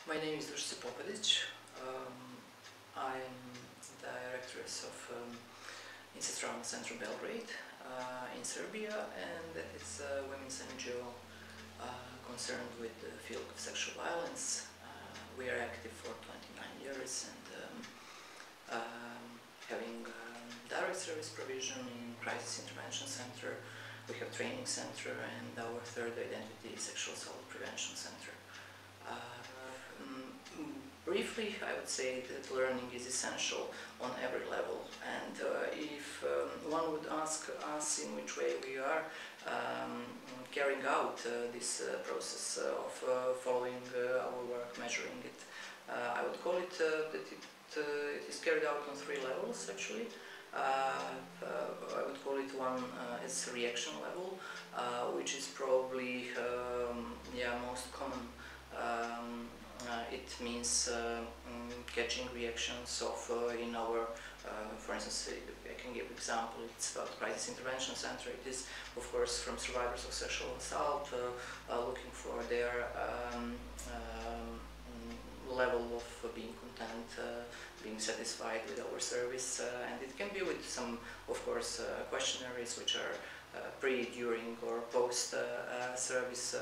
My name is Dušica Popadić. I'm directress of Incest Trauma Centre Belgrade in Serbia, and that is a women's NGO concerned with the field of sexual violence. We are active for 29 years and having direct service provision in Crisis Intervention Center. We have training center and our third identity sexual assault prevention center. Briefly, I would say that learning is essential on every level, and if one would ask us in which way we are carrying out this process of following our work, measuring it, I would call it that it is carried out on three levels actually. I would call it one as reaction level, which is probably most common. It means catching reactions of in our, for instance, I can give an example. It's about Crisis Intervention Center. It is, of course, from survivors of sexual assault, looking for their level of being content, being satisfied with our service, and it can be with some, of course, questionnaires which are pre, during, or post service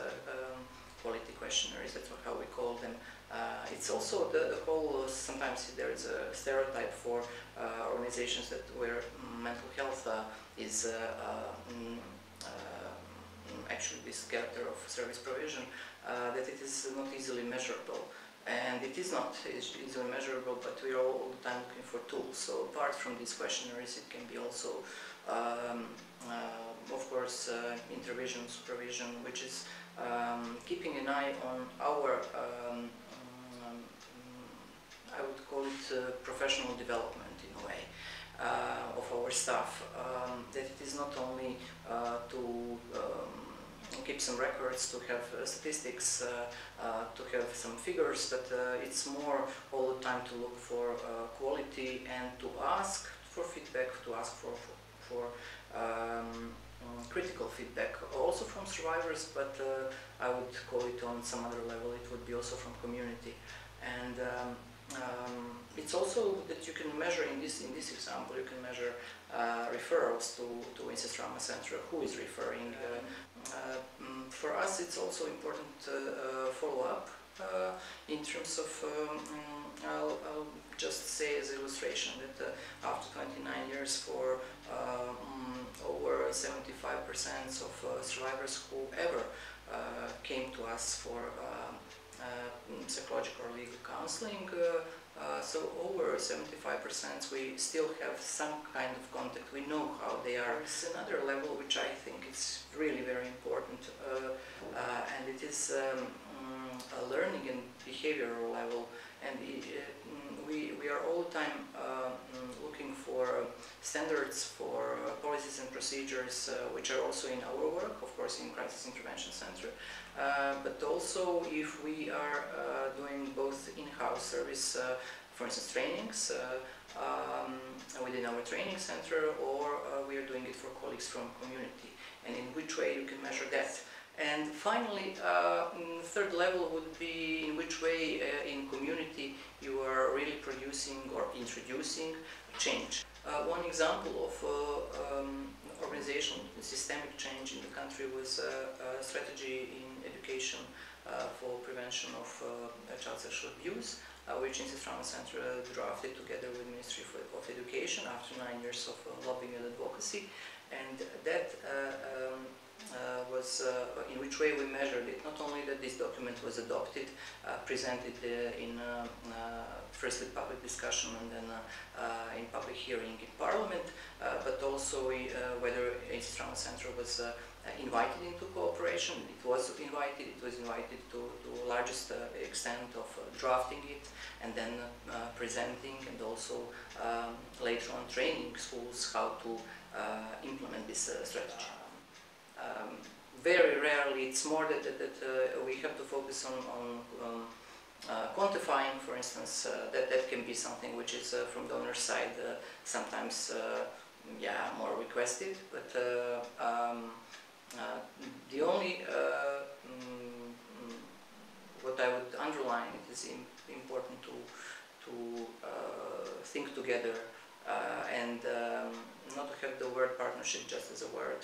quality questionnaires. That's how we call them. It's also the whole, sometimes there is a stereotype for organizations that where mental health is actually this character of service provision, that it is not easily measurable. And it is not easily measurable, but we are all the time looking for tools. So apart from these questionnaires, it can be also, of course, intervention, supervision, which is keeping an eye on our, I would call it professional development in a way, of our staff. That it is not only to keep some records, to have statistics, to have some figures, but it's more all the time to look for quality and to ask for feedback, to ask for critical feedback, also from survivors, but I would call it on some other level, it would be also from community. And it's also that you can measure in this example, you can measure referrals to Incest Trauma Centre, who is referring. For us it's also important follow-up in terms of, I'll just say as illustration that after 29 years for over 75% of survivors who ever came to us for psychological or legal counseling, so over 75% we still have some kind of contact, we know how they are. It's another level which I think is really very important, and it is a learning and behavioral level, and we are all the time looking for standards, for policies and procedures which are also in our work, of course in Crisis Intervention Center, but also if we are doing both in-house service, for instance trainings within our training center, or we are doing it for colleagues from community, and in which way you can measure that. And finally, third level would be in which way in community you are really producing or introducing change. One example of organizational systemic change in the country was a strategy in education for prevention of child sexual abuse, which Incest Trauma Centre drafted together with Ministry of Education after 9 years of lobbying and advocacy, and that was in which way we measured it. Not only that this document was adopted, presented in firstly public discussion and then in public hearing in Parliament, but also whether Incest Trauma Centre was invited into cooperation. It was invited to the largest extent of drafting it and then presenting, and also later on training schools how to implement this strategy. Very rarely, it's more that we have to focus on quantifying, for instance, that can be something which is from donor side sometimes more requested, but the only what I would underline is important to think together and not to have the word partnership just as a word.